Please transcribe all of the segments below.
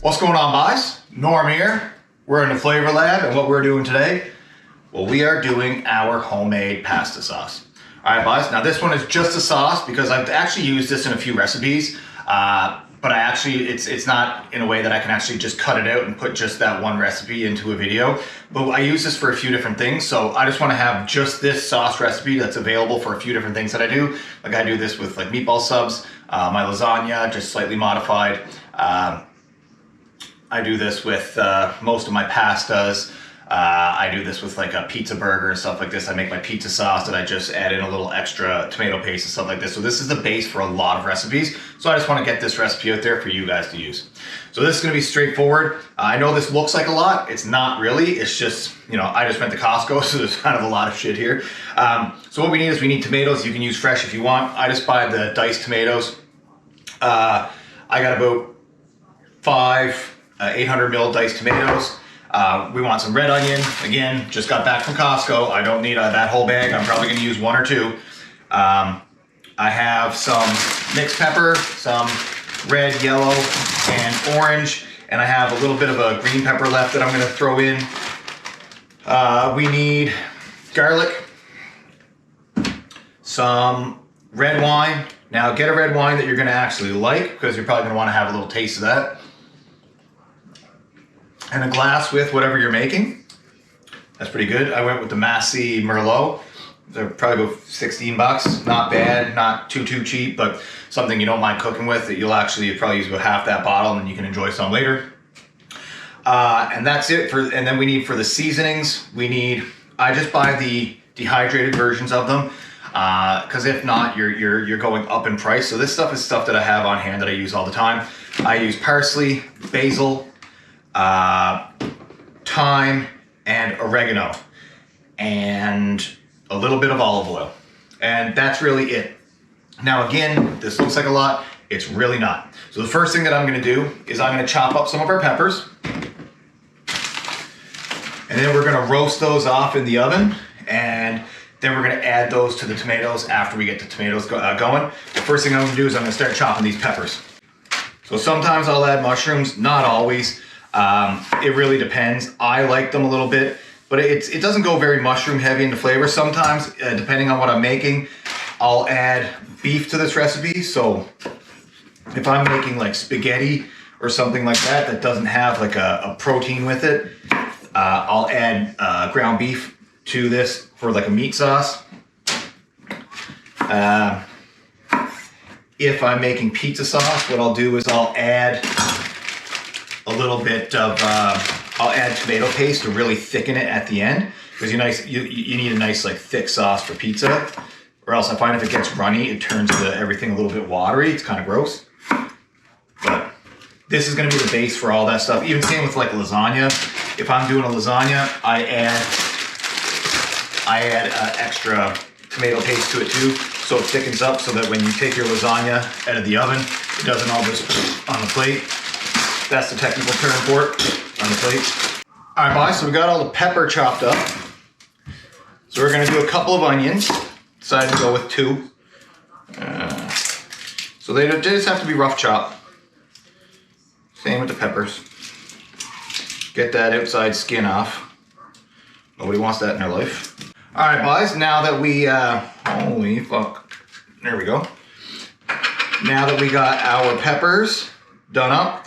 What's going on, boys? Norm here. We're in the flavor lab, and what we're doing today, well, we are doing our homemade pasta sauce. All right, boys. Now this one is just a sauce because I've actually used this in a few recipes, but it's not in a way that I can actually just cut it out and put just that one recipe into a video. But I use this for a few different things, so I just want to have just this sauce recipe that's available for a few different things that I do. Like I do this with like meatball subs, my lasagna, just slightly modified. I do this with most of my pastas. I do this with like a pizza burger and stuff like this. I make my pizza sauce and I just add in a little extra tomato paste and stuff like this. So this is the base for a lot of recipes. So I just want to get this recipe out there for you guys to use. So this is going to be straightforward. I know this looks like a lot. It's not really. It's just, you know, I just went to Costco, so there's kind of a lot of shit here. So what we need is we need tomatoes. You can use fresh if you want. I just buy the diced tomatoes. I got about 5 800 ml diced tomatoes. We want some red onion. Again, just got back from Costco. I don't need that whole bag. I'm probably going to use 1 or 2. I have some mixed pepper, some red, yellow, and orange, and I have a little bit of a green pepper left that I'm going to throw in. We need garlic, some red wine. Now get a red wine that you're going to actually like, because you're probably going to want to have a little taste of that. And a glass with whatever you're making. That's pretty good. I went with the Massey Merlot. They're probably about 16 bucks. Not bad, not too cheap, but something you don't mind cooking with that you'll probably use about half that bottle and then you can enjoy some later. And that's it and then we need for the seasonings, I just buy the dehydrated versions of them. Because if not, you're going up in price. So this stuff is stuff that I have on hand that I use all the time. I use parsley, basil, thyme, and oregano, and a little bit of olive oil. And that's really it. Now again, this looks like a lot. It's really not. So the first thing that I'm going to do is I'm going to chop up some of our peppers. And then we're going to roast those off in the oven. And then we're going to add those to the tomatoes after we get the tomatoes going. The first thing I'm going to do is I'm going to start chopping these peppers. So sometimes I'll add mushrooms, not always. It really depends. I like them a little bit, but it doesn't go very mushroom heavy in the flavor. Sometimes, depending on what I'm making, I'll add beef to this recipe. So if I'm making like spaghetti or something like that doesn't have like a protein with it, I'll add ground beef to this for like a meat sauce. If I'm making pizza sauce, what I'll do is I'll add a little bit of, I'll add tomato paste to really thicken it at the end, because you need a nice like thick sauce for pizza, or else I find if it gets runny, it turns everything a little bit watery. It's kind of gross. But this is going to be the base for all that stuff. Even same with like lasagna. If I'm doing a lasagna, I add extra tomato paste to it too, so it thickens up, so that when you take your lasagna out of the oven, it doesn't all just on the plate. That's the technical term for it, on the plate. All right, boys, so we got all the pepper chopped up. So we're gonna do a couple of onions. Decided to go with 2. So they just have to be rough chop. Same with the peppers. Get that outside skin off. Nobody wants that in their life. All right, boys, now that we, holy fuck, there we go. Now that we got our peppers done up,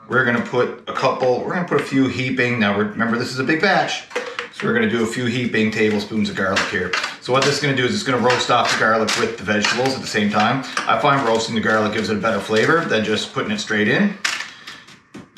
we're gonna put a few heaping. Now remember, this is a big batch, so we're gonna do a few heaping tablespoons of garlic here. So what this is gonna do is it's gonna roast off the garlic with the vegetables at the same time. I find roasting the garlic gives it a better flavor than just putting it straight in.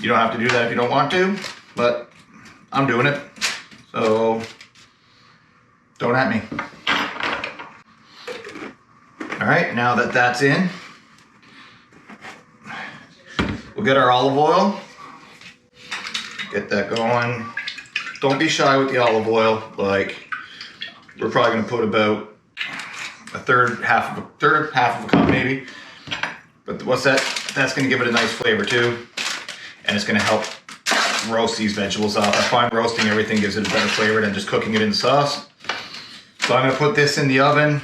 You don't have to do that if you don't want to, but I'm doing it, so don't at me. All right, now that that's in, we'll get our olive oil, get that going. Don't be shy with the olive oil. Like, we're probably gonna put about a third, half of a cup maybe. But what's that? That's gonna give it a nice flavor too. And it's gonna help roast these vegetables off. I find roasting everything gives it a better flavor than just cooking it in the sauce. So I'm gonna put this in the oven.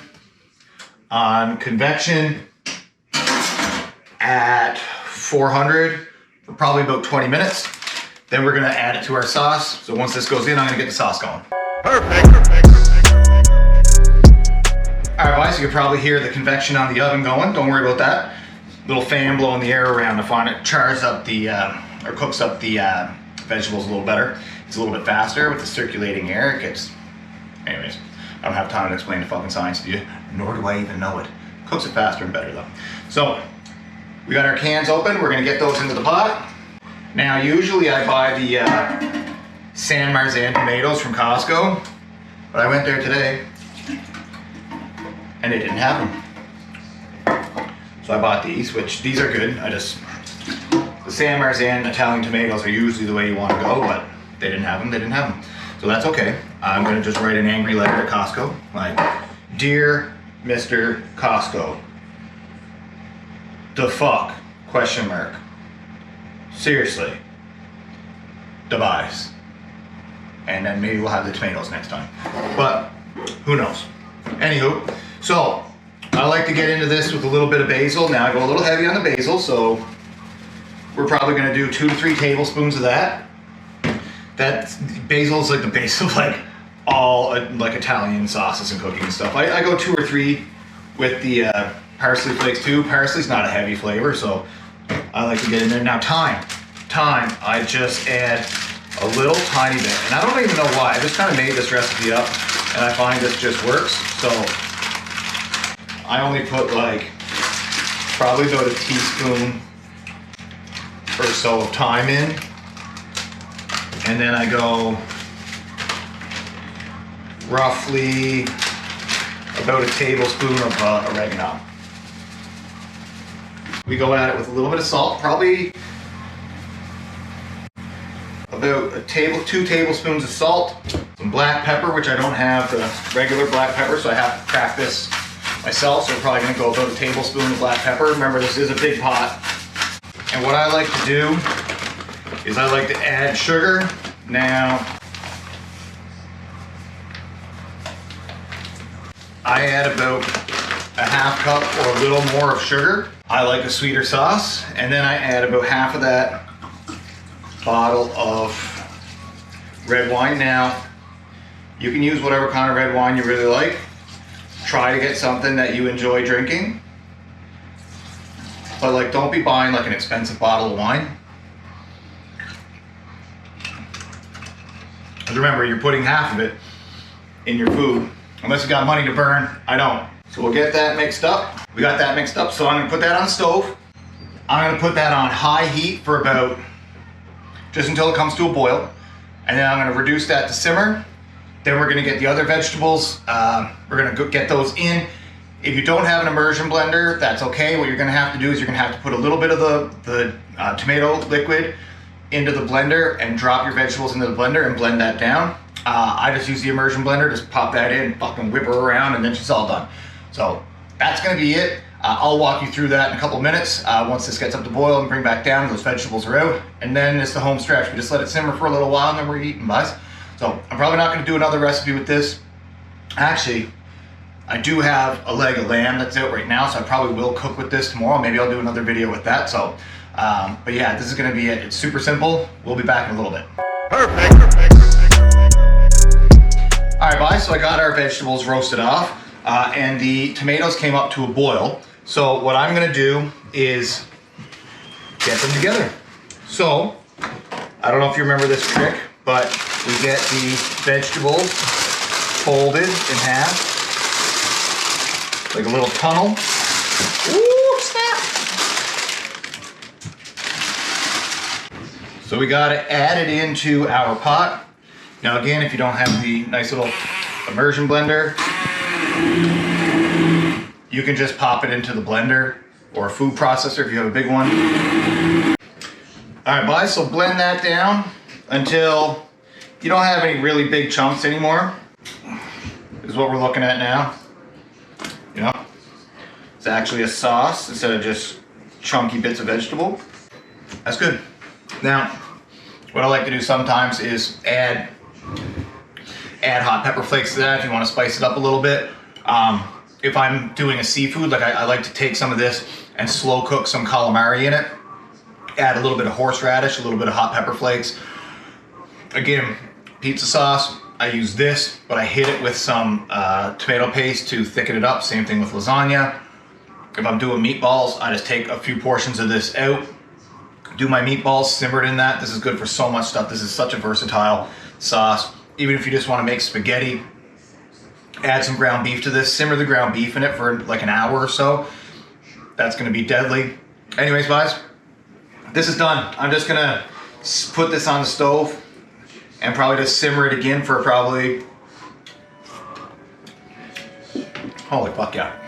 on convection at 400 for probably about 20 minutes. Then we're gonna add it to our sauce. So once this goes in, I'm gonna get the sauce going. Perfect. All right, guys, you can probably hear the convection on the oven going. Don't worry about that. Little fan blowing the air around. I find it chars up the, or cooks up the vegetables a little better. It's a little bit faster with the circulating air. It gets, anyways, I don't have time to explain the fucking science to you, nor do I even know it. Cooks it faster and better though. So, we got our cans open. We're gonna get those into the pot. Now, usually I buy the Sam Marzano tomatoes from Costco, but I went there today and they didn't have them. So I bought these, which these are good. The Sam Marzano Italian tomatoes are usually the way you want to go, but they didn't have them, So that's okay. I'm gonna just write an angry letter to Costco, like, Dear Mr. Costco, the fuck, ? Seriously, device. And then maybe we'll have the tomatoes next time. But who knows? Anywho, so I like to get into this with a little bit of basil. Now I go a little heavy on the basil, so we're probably gonna do 2 to 3 tablespoons of that. That basil is like the base of like all like Italian sauces and cooking and stuff. I go 2 or 3 with the parsley flakes too. Parsley's not a heavy flavor, so I like to get in there. Now thyme, I just add a little tiny bit, and I don't even know why. I just kind of made this recipe up, and I find this just works. So I only put like probably about a teaspoon or so of thyme in, and then I go roughly about a tablespoon of oregano. We go at it with a little bit of salt, probably about 2 tablespoons of salt, some black pepper, which I don't have the regular black pepper, so I have to crack this myself, so we're probably gonna go about a tablespoon of black pepper. Remember, this is a big pot. And what I like to do is I like to add sugar. Now, I add about a ½ cup or a little more of sugar. I like a sweeter sauce, and then I add about half of that bottle of red wine. Now, you can use whatever kind of red wine you really like. Try to get something that you enjoy drinking, but like, don't be buying like an expensive bottle of wine. Because remember, you're putting half of it in your food, unless you got money to burn. I don't. So we'll get that mixed up. We got that mixed up, so I'm gonna put that on the stove. I'm gonna put that on high heat for about, just until it comes to a boil. And then I'm gonna reduce that to simmer. Then we're gonna get the other vegetables. We're gonna go get those in. If you don't have an immersion blender, that's okay. What you're gonna have to do is you're gonna have to put a little bit of the tomato liquid into the blender and drop your vegetables into the blender and blend that down. I just use the immersion blender, just pop that in, fucking whip her around, and then she's all done. So that's gonna be it. I'll walk you through that in a couple minutes. Once this gets up to boil and bring back down, those vegetables are out, and then it's the home stretch. We just let it simmer for a little while, and then we're eating, guys. So I'm probably not gonna do another recipe with this. Actually, I do have a leg of lamb that's out right now, so I probably will cook with this tomorrow. Maybe I'll do another video with that. So, but yeah, this is gonna be it. It's super simple. We'll be back in a little bit. Perfect. All right, guys, so I got our vegetables roasted off, and the tomatoes came up to a boil. So what I'm gonna do is get them together. So, I don't know if you remember this trick, but we get the vegetables folded in half, like a little tunnel. Ooh, snap! So we gotta add it into our pot. Now again, if you don't have the nice little immersion blender, you can just pop it into the blender or a food processor if you have a big one. All right, guys, so blend that down until you don't have any really big chunks anymore. This is what we're looking at now. You know, it's actually a sauce instead of just chunky bits of vegetable. That's good. Now, what I like to do sometimes is add hot pepper flakes to that if you want to spice it up a little bit. if I'm doing a seafood, like I like to take some of this and slow cook some calamari in it. Add a little bit of horseradish, a little bit of hot pepper flakes. Again, pizza sauce, I use this, but I hit it with some tomato paste to thicken it up. Same thing with lasagna. If I'm doing meatballs, I just take a few portions of this out, do my meatballs simmered in that. This is good for so much stuff. This is such a versatile sauce. Even if you just want to make spaghetti, add some ground beef to this, simmer the ground beef in it for like an hour or so. That's gonna be deadly. Anyways, guys, this is done. I'm just gonna put this on the stove and probably just simmer it again for probably, holy fuck yeah.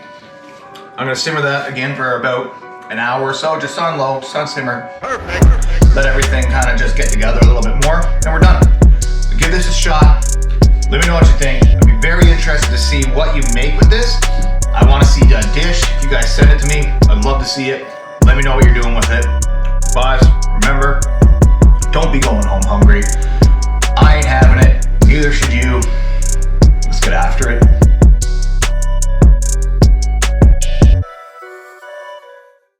I'm gonna simmer that again for about an hour or so, just on low, just on simmer. Perfect. Let everything kind of just get together a little bit more, and we're done. So give this a shot. Let me know what you think. I'd be very interested to see what you make with this. I want to see a dish. If you guys send it to me, I'd love to see it. Let me know what you're doing with it. Bye.